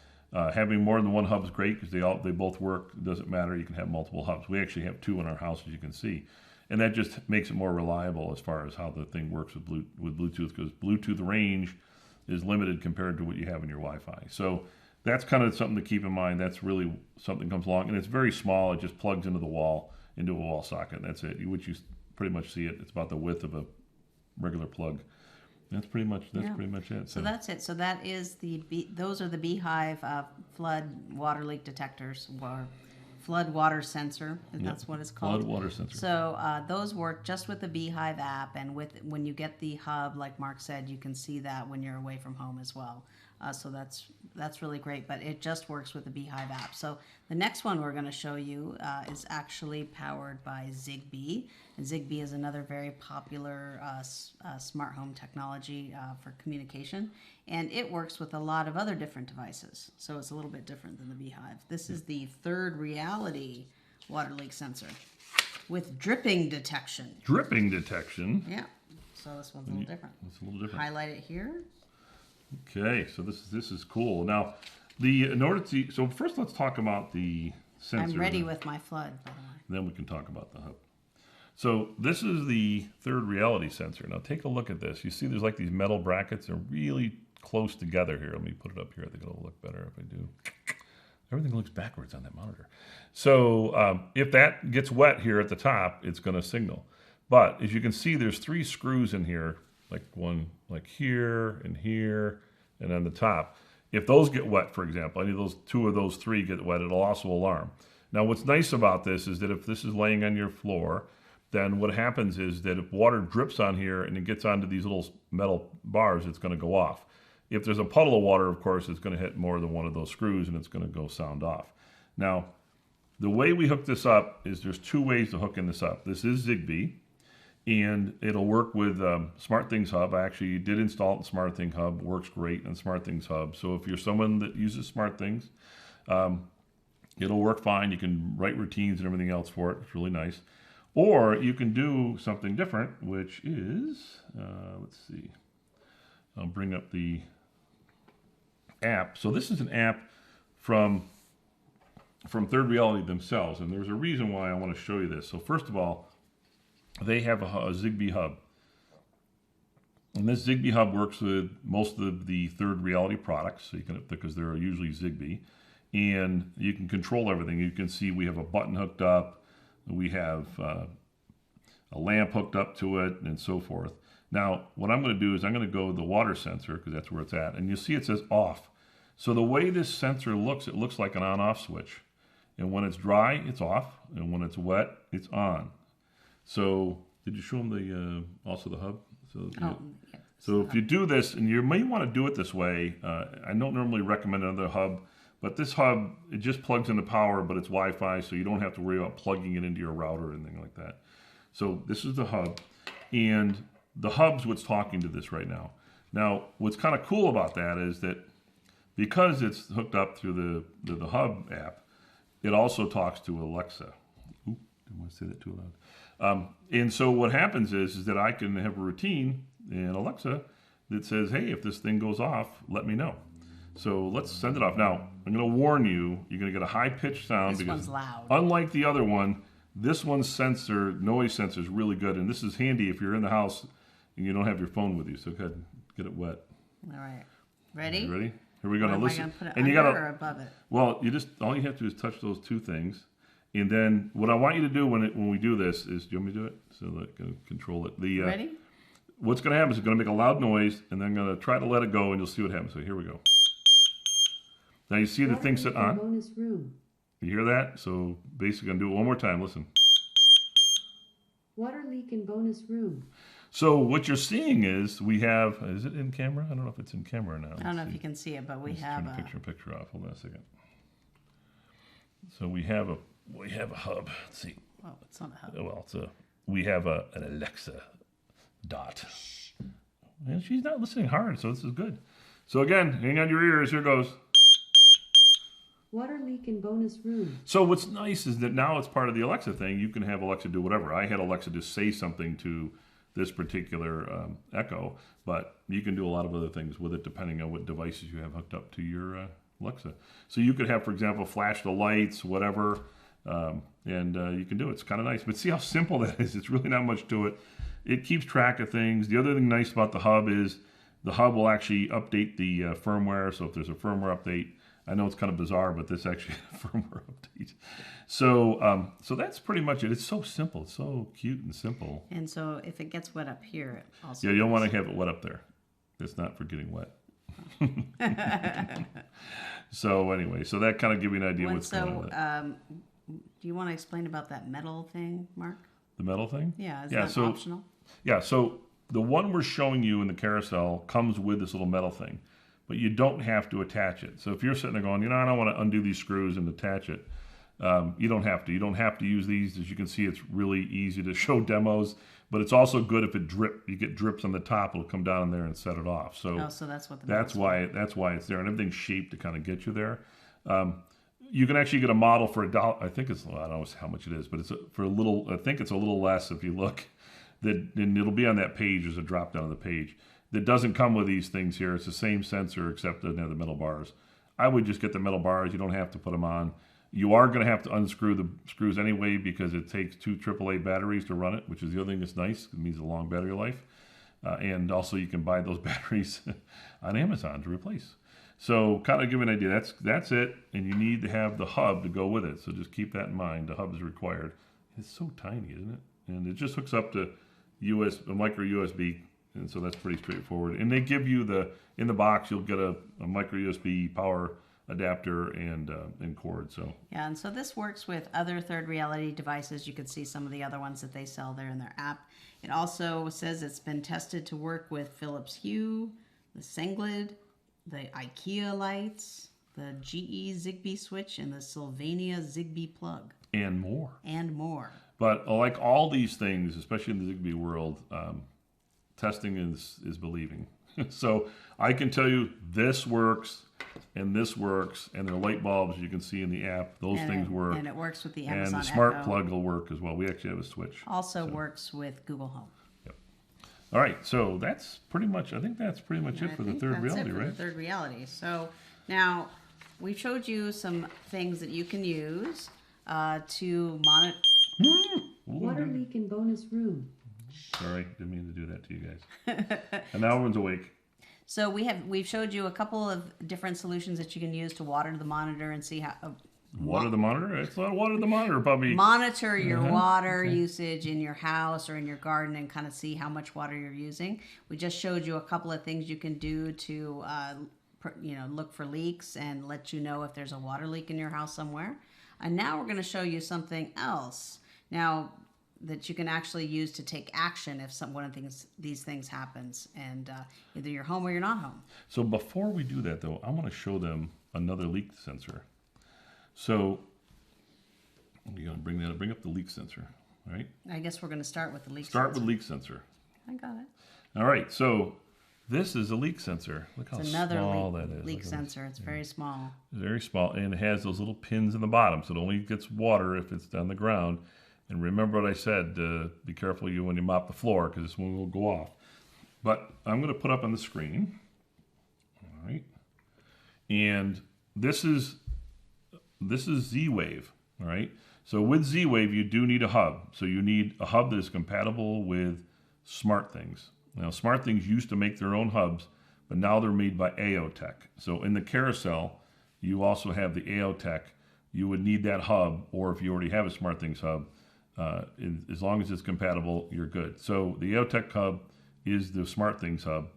having more than 1 hub is great because they both work. It doesn't matter. You can have multiple hubs. We actually have 2 in our house, as you can see. And that just makes it more reliable as far as how the thing works with Bluetooth, because Bluetooth range is limited compared to what you have in your Wi-Fi. So that's kind of something to keep in mind. That's really something that comes along. And it's very small. It just plugs into the wall into a wall socket. And that's it. Which you pretty much see it. It's about the width of a regular plug. That's pretty much it.
So that's it. So that is those are the Beehive flood water leak detectors, or flood water sensor, if that's what it's called.
Flood water sensor.
So those work just with the Beehive app, and when you get the hub, like Mark said, you can see that when you're away from home as well. So that's really great, but it just works with the Beehive app. So the next one we're going to show you is actually powered by Zigbee. And Zigbee is another very popular smart home technology for communication. And it works with a lot of other different devices. So it's a little bit different than the Beehive. This is the third reality water leak sensor with dripping detection.
Dripping detection?
Yeah. So this one's a little different.
It's a little different.
Highlight it here.
Okay, so this is cool. Now, so first let's talk about the sensor.
I'm ready with my flood, by the way.
Then we can talk about the hub. So this is the third reality sensor. Now take a look at this. You see there's like these metal brackets. They're really close together here. Let me put it up here. I think it'll look better if I do. Everything looks backwards on that monitor. So if that gets wet here at the top, it's going to signal. But as you can see, there's 3 screws in here, like one like here and on the top. If those get wet, for example, any of those 2 of those 3 get wet, it'll also alarm. Now what's nice about this is that if this is laying on your floor, then what happens is that if water drips on here and it gets onto these little metal bars, it's going to go off. If there's a puddle of water, of course, it's going to hit more than one of those screws and it's going to go sound off. Now, the way we hook this up is there's 2 ways to hooking this up. This is Zigbee, and it'll work with SmartThings Hub. I actually did install it in SmartThings Hub. Works great in SmartThings Hub. So if you're someone that uses SmartThings, it'll work fine. You can write routines and everything else for it. It's really nice. Or you can do something different, which is, let's see. I'll bring up the app. So this is an app from Third Reality themselves, and there's a reason why I want to show you this. So first of all, they have a Zigbee Hub. And this Zigbee Hub works with most of the Third Reality products, so you can, because they're usually Zigbee. And you can control everything. You can see we have a button hooked up, we have a lamp hooked up to it, and so forth. Now, what I'm going to do is I'm going to go to the water sensor, because that's where it's at. And you'll see it says off. So the way this sensor looks, it looks like an on-off switch. And when it's dry, it's off. And when it's wet, it's on. So, did you show them also the hub? So if you do this, and you may want to do it this way, I don't normally recommend another hub, but this hub, it just plugs into power, but it's Wi-Fi, so you don't have to worry about plugging it into your router or anything like that. So this is the hub, and the hub's what's talking to this right now. Now, what's kind of cool about that is that because it's hooked up through the hub app, it also talks to Alexa. Oop, didn't want to say that too loud. And so what happens is that I can have a routine in Alexa that says, hey, if this thing goes off, let me know. So let's send it off. Now, I'm going to warn you, you're going to get a high-pitched sound.
This one's loud.
Unlike the other one, this one's noise sensor is really good, and this is handy if you're in the house and you don't have your phone with you. So go ahead, get it wet.
All right. Ready?
You ready? Here we go. Now listen.
Am I going to put it
and
under or above it?
Well, all you have to do is touch those 2 things. And then what I want you to do when we do this is, do you want me to do it? So that I can control it.
Ready?
What's going to happen is it's going to make a loud noise, and then I'm going to try to let it go, and you'll see what happens. So here we go. Now you see the thing set on.
Bonus room.
You hear that? So basically, I'm going to do it one more time. Listen.
Water leak in bonus room.
So what you're seeing is we have, is it in camera? I don't know if it's in camera now.
I don't know if you can see it, but we have
turn the picture off. Hold on a second. So we have a hub. Let's see.
Well, it's not a hub.
Well, we have an Alexa dot. And she's not listening hard, so this is good. So again, hang on your ears. Here goes.
Water leak in bonus room.
So what's nice is that now it's part of the Alexa thing. You can have Alexa do whatever. I had Alexa just say something to this particular Echo, but you can do a lot of other things with it depending on what devices you have hooked up to your Alexa. So you could have, for example, flash the lights, whatever, and you can do it. It's kind of nice. But see how simple that is. It's really not much to it. It keeps track of things. The other thing nice about the hub is the hub will actually update the firmware. So if there's a firmware update, I know it's kind of bizarre, but this actually had a firmware update. So, so that's pretty much it. It's so simple. It's so cute and simple.
And so if it gets wet up here, it also.
Yeah, you don't want to have it wet up there. It's not for getting wet. So anyway, so that kind of give you an idea what's going on with it.
Do you want to explain about that metal thing, Mark?
The metal thing?
Yeah, is that optional?
Yeah, so the one we're showing you in the carousel comes with this little metal thing, but you don't have to attach it. So if you're sitting there going, I don't want to undo these screws and attach it, you don't have to. You don't have to use these. As you can see, it's really easy to show demos, but it's also good if you get drips on the top, it'll come down in there and set it off. So,
so that's what
that's why it's there, and everything's shaped to kind of get you there. You can actually get a model for $1. I think it's, I don't know how much it is, but it's for a little. I think it's a little less if you look. And it'll be on that page. There's a drop down on the page. That doesn't come with these things here. It's the same sensor except it doesn't have the metal bars. I would just get the metal bars. You don't have to put them on. You are going to have to unscrew the screws anyway because it takes 2 AAA batteries to run it, which is the other thing that's nice. It means a long battery life. And also you can buy those batteries on Amazon to replace. So kind of give you an idea. That's it. And you need to have the hub to go with it. So just keep that in mind. The hub is required. It's so tiny, isn't it? And it just hooks up to a micro USB. And so that's pretty straightforward. And they give you in the box, you'll get a micro USB power adapter and cord. So
yeah, and so this works with other Third Reality devices. You can see some of the other ones that they sell there in their app. It also says it's been tested to work with Philips Hue, the Sengled, the IKEA lights, the GE Zigbee switch, and the Sylvania Zigbee plug.
And more.
And more.
But like all these things, especially in the Zigbee world, testing is believing. So I can tell you this works, and their light bulbs you can see in the app. Those things work.
And it works with the Amazon
And the smart
Echo.
plug will work as well. We actually have a switch.
Also works with Google Home.
Yep. All right, so that's pretty much. I think that's pretty much it for the Third Reality, right?
The Third Reality. So now we showed you some things that you can use to monitor.
Water leak in bonus room.
Sorry, didn't mean to do that to you guys. And now everyone's awake.
So we've showed you a couple of different solutions that you can use to water the monitor and see how
Water the monitor? It's not water the monitor, puppy.
monitor your water usage in your house or in your garden and kind of see how much water you're using. We just showed you a couple of things you can do to look for leaks and let you know if there's a water leak in your house somewhere. And now we're going to show you something else. Now that you can actually use to take action if one of these things happens, and either you're home or you're not home.
So before we do that, though, I want to show them another leak sensor. So you're going to bring up the leak sensor, all right?
I guess we're going to start with the leak
Start
sensor.
with leak sensor.
I got it.
All right, so this is a leak sensor. Look how
It's another
small that is.
leak sensor. It's very small.
Very small, and it has those little pins in the bottom, so it only gets water if it's on the ground. And remember what I said, be careful when you mop the floor, because this one will go off. But I'm going to put up on the screen, all right? And this is Z-Wave, all right? So with Z-Wave, you do need a hub. So you need a hub that is compatible with SmartThings. Now, SmartThings used to make their own hubs, but now they're made by AOTech. So in the carousel, you also have the AOTech. You would need that hub, or if you already have a SmartThings hub, as long as it's compatible, you're good. So the AOTech hub is the SmartThings hub,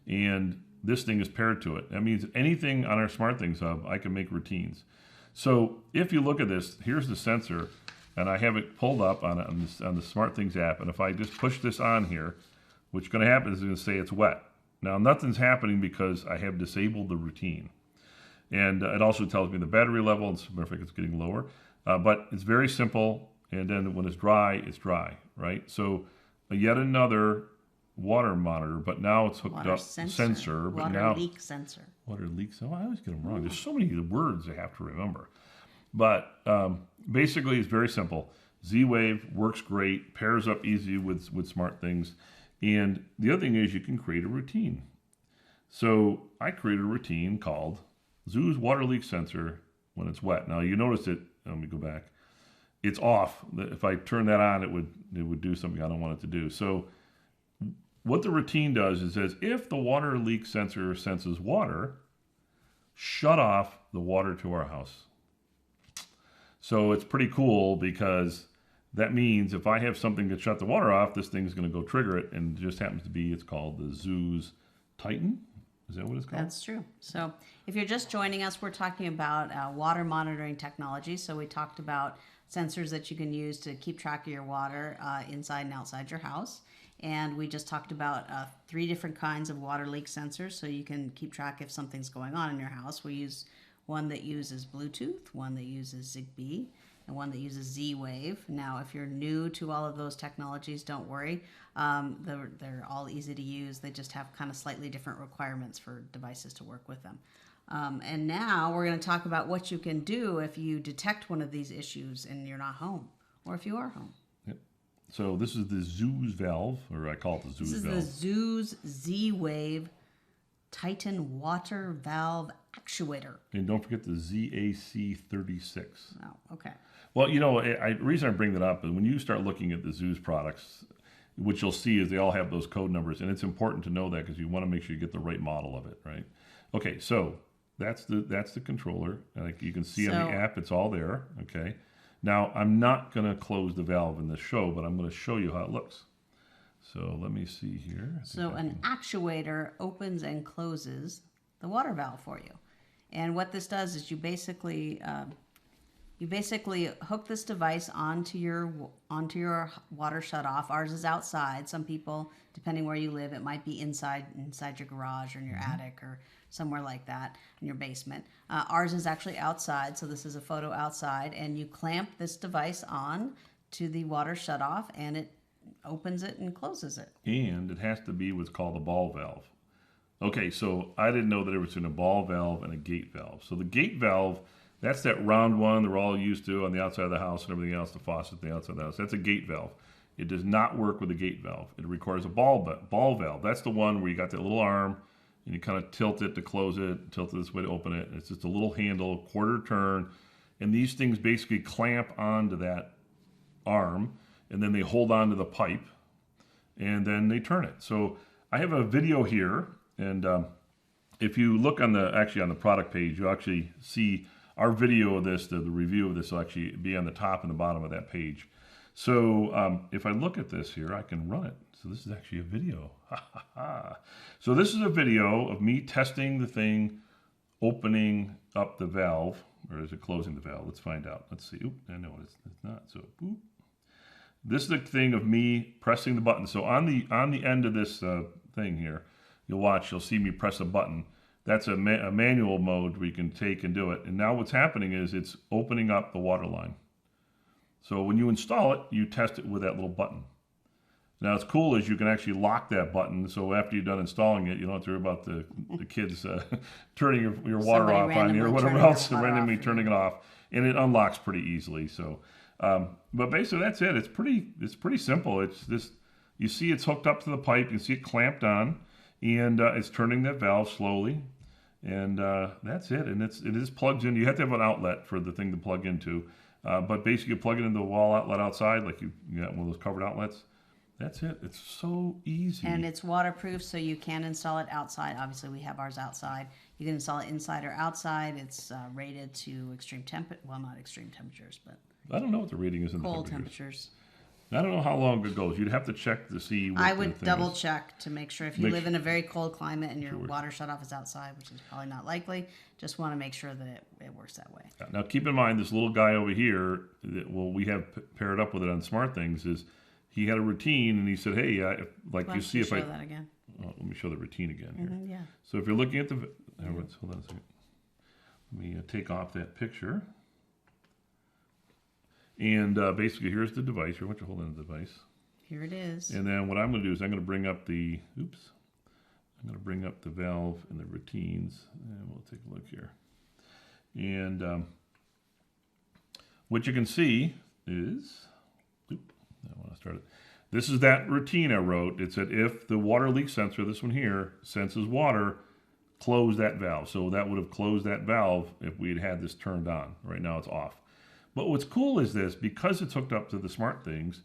and this thing is paired to it. That means anything on our SmartThings hub, I can make routines. So if you look at this, here's the sensor, and I have it pulled up on the SmartThings app, and if I just push this on here, what's going to happen is it's going to say it's wet. Now, nothing's happening because I have disabled the routine. And it also tells me the battery level, and it's getting lower. But it's very simple, and then when it's dry, right? So yet another water monitor, but now it's hooked
Water
up
sensor.
but
Water
now
leak sensor.
water leaks. Oh, I always get them wrong. There's so many words I have to remember. But basically, it's very simple. Z-Wave works great, pairs up easy with SmartThings. And the other thing is you can create a routine. So I created a routine called Zoo's water leak sensor when it's wet. Now you notice it, let me go back, it's off. If I turn that on, it would do something I don't want it to do. So what the routine does is says if the water leak sensor senses water, shut off the water to our house. So it's pretty cool because that means if I have something that shut the water off, this thing's going to go trigger it, and it just happens to be, it's called the Zeus Titan. Is that what it's called?
That's true. So if you're just joining us, we're talking about water monitoring technology. So we talked about sensors that you can use to keep track of your water inside and outside your house. And we just talked about 3 different kinds of water leak sensors, so you can keep track if something's going on in your house. We use one that uses Bluetooth, one that uses Zigbee, and one that uses Z-Wave. Now, if you're new to all of those technologies, don't worry. They're all easy to use. They just have kind of slightly different requirements for devices to work with them. And now we're going to talk about what you can do if you detect one of these issues and you're not home, or if you are home.
So this is the Zeus valve, or I call it the Zeus valve.
This is the Zeus Z-Wave Titan Water Valve Actuator.
And don't forget the ZAC36.
Oh, okay.
Well, you know, the reason I bring that up is when you start looking at the Zeus products, what you'll see is they all have those code numbers, and it's important to know that because you want to make sure you get the right model of it, right? Okay, so that's the controller. Like you can see on the app, it's all there, okay? Now, I'm not going to close the valve in this show, but I'm going to show you how it looks. So let me see here.
So an actuator opens and closes the water valve for you. And what this does is you basically hook this device onto your water shutoff. Ours is outside. Some people, depending where you live, it might be inside your garage or in your attic or somewhere like that in your basement. Ours is actually outside, so this is a photo outside, and you clamp this device on to the water shutoff, and it opens it and closes it.
And it has to be what's called a ball valve. Okay, so I didn't know that there was a ball valve and a gate valve. So the gate valve, that's that round one that we're all used to on the outside of the house and everything else, the faucet on the outside of the house. That's a gate valve. It does not work with a gate valve. It requires a ball valve. That's the one where you got that little arm and you kind of tilt it to close it, tilt it this way to open it. It's just a little handle, quarter turn, and these things basically clamp onto that arm, and then they hold on to the pipe, and then they turn it. So I have a video here, and if you look on the product page, you actually see our video of this, the review of this will actually be on the top and the bottom of that page. So if I look at this here, I can run it. So this is actually a video. So this is a video of me testing the thing, opening up the valve, or is it closing the valve? Let's find out. Let's see. Oop, I know it's not. So boop. This is the thing of me pressing the button. So on the end of this thing here, you'll see me press a button. That's a manual mode where you can take and do it. And now what's happening is it's opening up the water line. So when you install it, you test it with that little button. Now, what's cool is you can actually lock that button, so after you're done installing it, you don't have to worry about the kids turning your water off on you or whatever else, and randomly turning it off. And it unlocks pretty easily. So, but basically that's it. It's pretty simple. It's this. You see, it's hooked up to the pipe. You can see it clamped on, and it's turning that valve slowly, and that's it. And it is plugged in. You have to have an outlet for the thing to plug into, but basically you plug it into the wall outlet outside, like you got one of those covered outlets. That's it. It's so easy.
And it's waterproof, so you can install it outside. Obviously, we have ours outside. You can install it inside or outside. It's rated to extreme not extreme temperatures, but
I don't know what the rating is in
cold
the
temperatures.
I don't know how long it goes. You'd have to check to see what
I would double
is.
check to make sure if you live in a very cold climate and your water shutoff is outside, which is probably not likely, just want to make sure that it works that way.
Now, keep in mind, this little guy over here, we have paired up with it on SmartThings, is he had a routine, and he said, hey, you see if I...
show that again.
Oh, let me show the routine again here.
Mm-hmm, yeah.
So if you're looking at hold on a second. Let me take off that picture. And basically, here's the device. Here, I want you to hold on the device.
Here it is.
And then what I'm going to do is I'm going to bring up the valve and the routines, and we'll take a look here. And what you can see is, I want to start it. This is that routine I wrote. It said if the water leak sensor, this one here, senses water, close that valve. So that would have closed that valve if we had this turned on. Right now it's off. But what's cool is this, because it's hooked up to the SmartThings,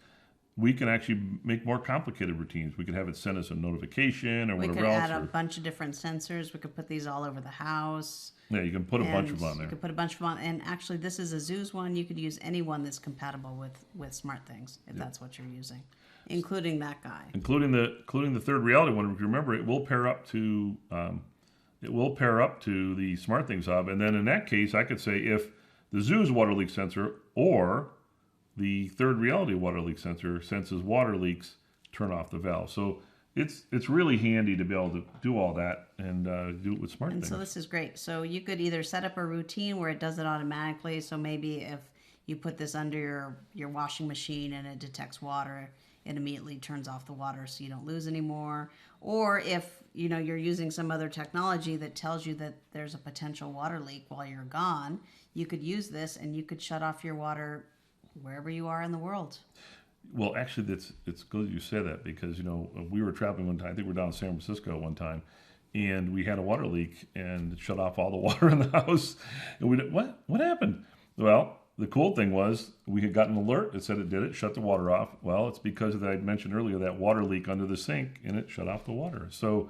we can actually make more complicated routines. We could have it send us a notification or
We
whatever
could
else.
add a bunch of different sensors. We could put these all over the house.
Yeah, you can put a bunch of them on
You
there.
could put a bunch of them on. And actually, this is a Zoos one. You could use any one that's compatible with SmartThings if that's what you're using, including that guy.
Including the third reality one. If you remember, it will pair up to the SmartThings hub, and then in that case, I could say if the Zoo's water leak sensor or the third reality water leak sensor senses water leaks, turn off the valve. So it's really handy to be able to do all that and do it with SmartThings.
And so this is great. So you could either set up a routine where it does it automatically. So maybe if you put this under your washing machine and it detects water, it immediately turns off the water so you don't lose any more. Or if you're using some other technology that tells you that there's a potential water leak while you're gone, you could use this and you could shut off your water wherever you are in the world.
Well, actually, it's good you say that because we were traveling one time. I think we were down in San Francisco one time, and we had a water leak and it shut off all the water in the house. And we what happened? Well, the cool thing was we had gotten an alert that said it did it, shut the water off. Well, it's because I mentioned earlier that water leak under the sink, and it shut off the water. So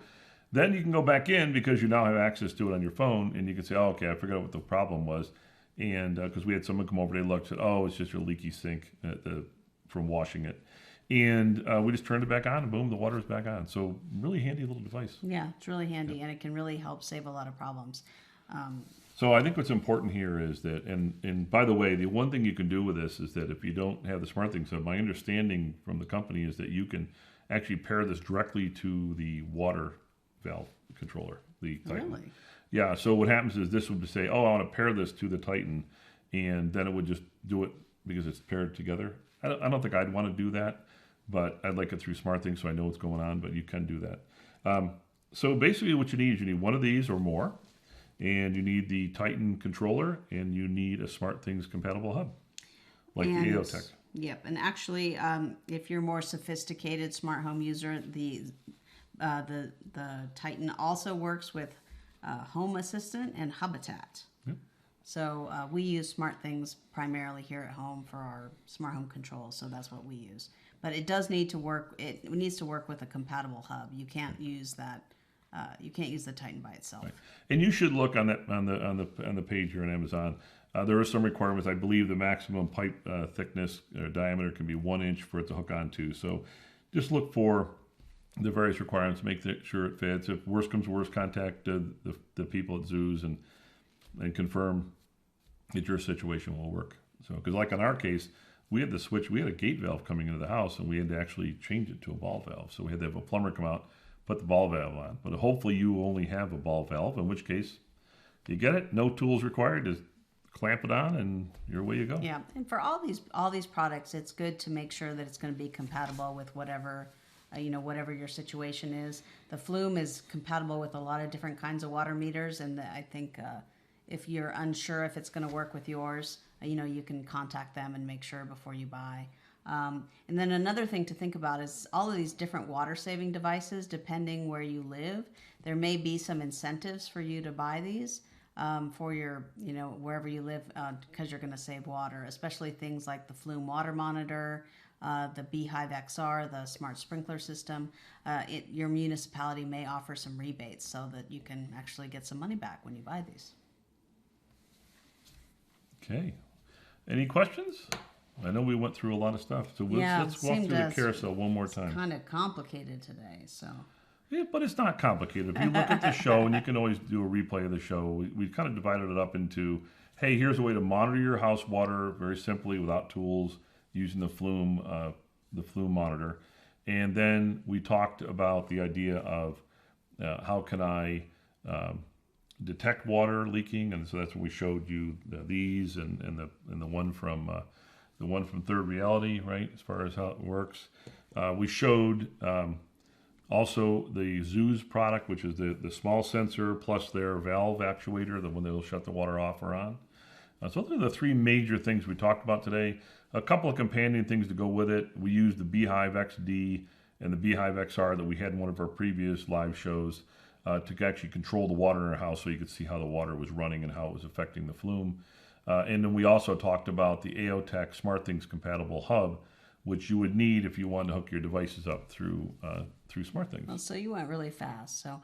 then you can go back in because you now have access to it on your phone, and you can say, oh, okay, I forgot what the problem was. And because we had someone come over, they looked, said, oh, it's just your leaky sink from washing it. And we just turned it back on, and boom, the water is back on. So really handy little device.
Yeah, it's really handy, and it can really help save a lot of problems.
So I think what's important here is that, and by the way, the one thing you can do with this is that if you don't have the SmartThings, so my understanding from the company is that you can actually pair this directly to the water valve controller, the Titan.
Really?
Yeah, so what happens is this would say, oh, I want to pair this to the Titan, and then it would just do it because it's paired together. I don't think I'd want to do that, but I'd like it through SmartThings so I know what's going on, but you can do that. So basically what you need is you need one of these or more, and you need the Titan controller, and you need a SmartThings compatible hub, like the AOTech.
Yep, and actually, if you're a more sophisticated smart home user, the Titan also works with Home Assistant and Habitat.
Yep.
So we use SmartThings primarily here at home for our smart home controls, so that's what we use. But it does need to work. It needs to work with a compatible hub. You can't use that. You can't use the Titan by itself.
Right. And you should look on the page here on Amazon. There are some requirements. I believe the maximum pipe thickness or diameter can be 1 inch for it to hook onto. So just look for the various requirements, make sure it fits. If worst comes to worst, contact the people at zoos and confirm that your situation will work. So, because like in our case, we had a gate valve coming into the house, and we had to actually change it to a ball valve. So we had to have a plumber come out, put the ball valve on. But hopefully you only have a ball valve, in which case you get it, no tools required, just clamp it on and your way you go.
Yeah, and for all these products, it's good to make sure that it's going to be compatible with whatever whatever your situation is. The Flume is compatible with a lot of different kinds of water meters, and I think if you're unsure if it's going to work with yours, you can contact them and make sure before you buy. And then another thing to think about is all of these different water saving devices, depending where you live, there may be some incentives for you to buy these for your, wherever you live, because you're going to save water, especially things like the Flume water monitor, the Beehive XR, the smart sprinkler system. Your municipality may offer some rebates so that you can actually get some money back when you buy these.
Okay. Any questions? I know we went through a lot of stuff, so let's walk through the carousel one more time.
It's kind of complicated today, so.
Yeah, but it's not complicated. If you look at the show, and you can always do a replay of the show, we kind of divided it up into, hey, here's a way to monitor your house water very simply without tools using the Flume monitor. And then we talked about the idea of how can I detect water leaking, and so that's when we showed you these and the one from Third Reality, right? As far as how it works, we showed also the Zoo's product, which is the small sensor plus their valve actuator, the one that will shut the water off or on. So those are the three major things we talked about today. A couple of companion things to go with it. We used the Beehive XD and the Beehive XR that we had in one of our previous live shows to actually control the water in our house, so you could see how the water was running and how it was affecting the Flume. And then we also talked about the AOTech SmartThings compatible hub, which you would need if you wanted to hook your devices up through SmartThings.
Well, so you went really fast. So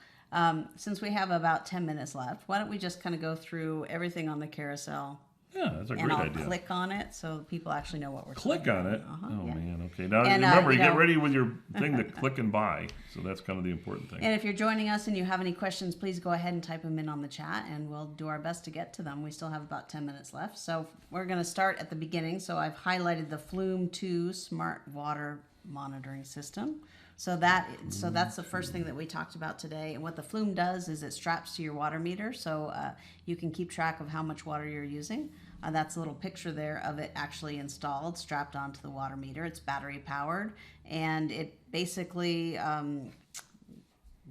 since we have about 10 minutes left, why don't we just kind of go through everything on the carousel?
Yeah, that's a
And
great
I'll
idea.
click on it so people actually know what we're
Click
talking
on it.
about.
Oh
Yeah.
man, okay. Now
And,
remember, you
you
get
know-
ready with your thing to click and buy. So that's kind of the important thing.
And if you're joining us and you have any questions, please go ahead and type them in on the chat and we'll do our best to get to them. We still have about 10 minutes left. So we're going to start at the beginning. So I've highlighted the Flume 2 smart water monitoring system. So that's the first thing that we talked about today. And what the Flume does is it straps to your water meter, so you can keep track of how much water you're using. That's a little picture there of it actually installed, strapped onto the water meter. It's battery powered, and it basically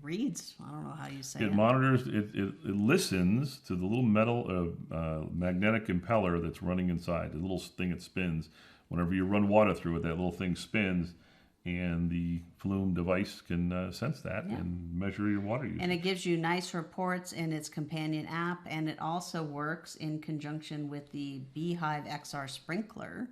reads. I don't know how you say it.
It monitors. It listens to the little metal magnetic impeller that's running inside. The little thing that spins. Whenever you run water through it, that little thing spins. And the Flume device can sense that and measure your water use.
And it gives you nice reports in its companion app, and it also works in conjunction with the Beehive XR sprinkler.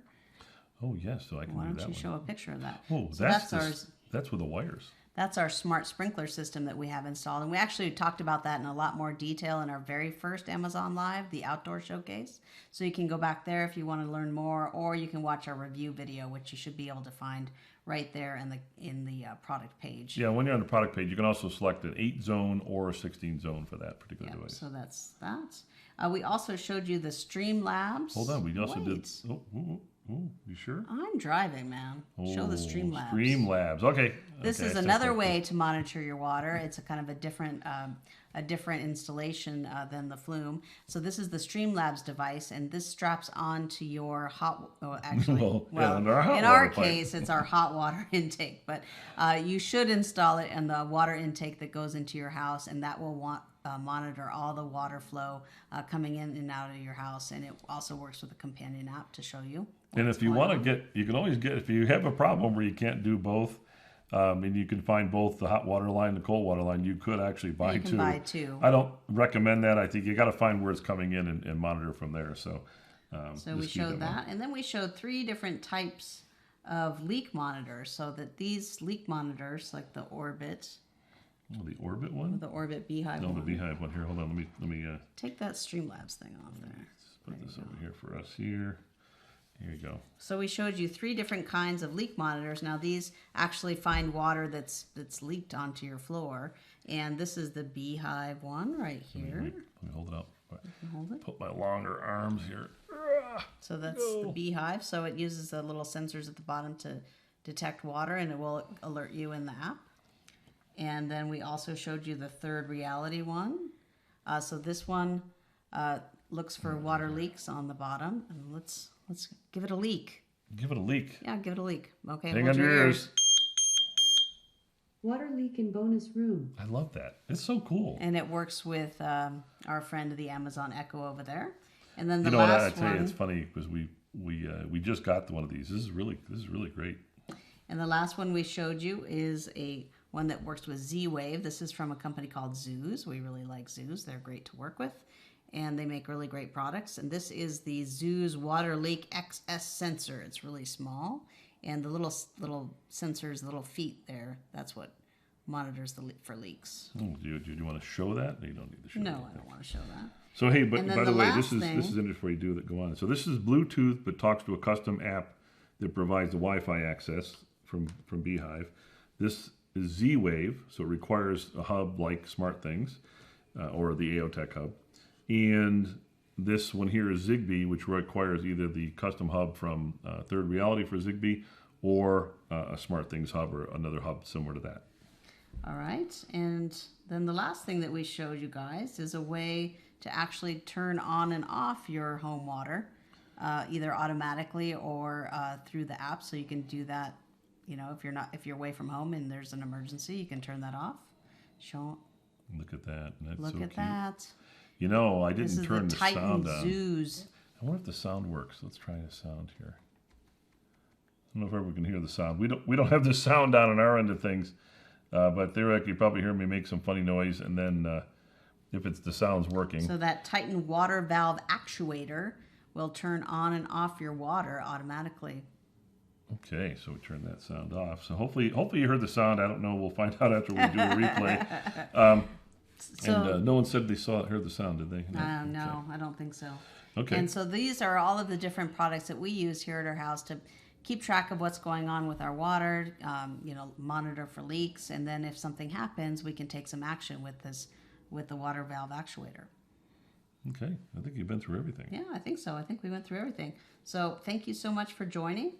Oh yes, so I can
Why
do
don't
that
you
one.
show a picture of that?
Oh,
So
that's with the wires.
That's our smart sprinkler system that we have installed. And we actually talked about that in a lot more detail in our very first Amazon Live, the outdoor showcase. So you can go back there if you want to learn more, or you can watch our review video, which you should be able to find right there in the product page.
Yeah, when you're on the product page, you can also select an 8-zone or a 16-zone for that particular device.
So that's that. We also showed you the Streamlabs.
Hold on, we also did.
Wait.
Oh, you sure?
I'm driving, man. Show the Streamlabs.
Streamlabs. Okay.
This is another way to monitor your water. It's a kind of a different installation than the Flume. So this is the Streamlabs device, and this straps onto your
in
our case, it's our hot water intake. But you should install it in the water intake that goes into your house, and that will monitor all the water flow coming in and out of your house. And it also works with a companion app to show you.
And if you want to get, you can always get, if you have a problem where you can't do both, and you can find both the hot water line and the cold water line, you could actually buy
You can buy two.
I don't recommend that. I think you got to find where it's coming in and monitor from there. So
we showed that. And then we showed 3 different types of leak monitors. So that these leak monitors, like the Orbit.
Oh, the Orbit one?
The Orbit Beehive
No,
one.
the Beehive one. Here, hold on. Let me
take that Streamlabs thing off there.
put this over here for us here. Here you go.
So we showed you 3 different kinds of leak monitors. Now these actually find water that's leaked onto your floor. And this is the Beehive one right here.
Let me hold it up.
Hold it.
Put my longer arms here.
So that's the Beehive. So it uses the little sensors at the bottom to detect water, and it will alert you in the app. And then we also showed you the Third Reality one. So this one looks for water leaks on the bottom. And let's give it a leak.
Give it a leak.
Yeah, give it a leak. Okay,
Hang
hold
on your ears.
Water leak in bonus room.
I love that. It's so cool.
And it works with our friend the Amazon Echo over there. And then the
You know what? I
last
tell you,
one.
it's funny because we just got one of these. This is really great.
And the last one we showed you is one that works with Z-Wave. This is from a company called Zeus. We really like Zeus. They're great to work with. And they make really great products. And this is the Zeus Water Leak XS sensor. It's really small. And the little sensors, the little feet there, that's what monitors for leaks.
Oh, do you want to show that? No, you don't need to show
No,
that.
I don't want to show that.
So hey, but
And then
by the
the
way,
last
this is
thing-
interesting before you do that. Go on. So this is Bluetooth, but talks to a custom app that provides the Wi-Fi access from Beehive. This is Z-Wave, so it requires a hub like SmartThings or the AOTech hub. And this one here is Zigbee, which requires either the custom hub from Third Reality for Zigbee or a SmartThings hub or another hub similar to that.
All right. And then the last thing that we showed you guys is a way to actually turn on and off your home water, either automatically or through the app. So you can do that, if you're away from home and there's an emergency, you can turn that off.
Look at that. That's
Look
so
at
cute.
that.
You know, I
This
didn't
is
turn
the
the sound
Titan
on.
Zeus.
I wonder if the sound works. Let's try the sound here. I don't know if everyone can hear the sound. We don't have the sound on our end of things, but theoretically, you probably hear me make some funny noise, and then if the sound's working.
So that Titan water valve actuator will turn on and off your water automatically.
Okay, so we turned that sound off. So hopefully you heard the sound. I don't know. We'll find out after we do a replay. And no one said they heard the sound, did they?
No, I don't think so.
Okay.
And so these are all of the different products that we use here at our house to keep track of what's going on with our water, monitor for leaks, and then if something happens, we can take some action with the water valve actuator.
Okay, I think you've been through everything.
Yeah, I think so. I think we went through everything. So thank you so much for joining.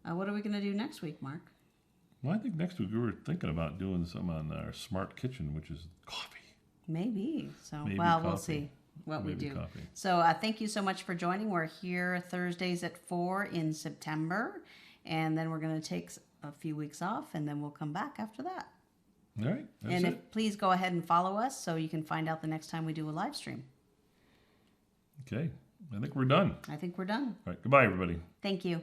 What are we going to do next week, Mark?
Well, I think next week we were thinking about doing some on our smart kitchen, which is coffee.
Maybe. So,
Maybe
we'll
coffee.
see what we
Maybe
do.
coffee.
So thank you so much for joining. We're here Thursdays at 4 in September, and then we're going to take a few weeks off, and then we'll come back after that.
All right, that's
And
it.
please go ahead and follow us so you can find out the next time we do a live stream.
Okay, I think we're done.
I think we're done.
All right, goodbye, everybody.
Thank you.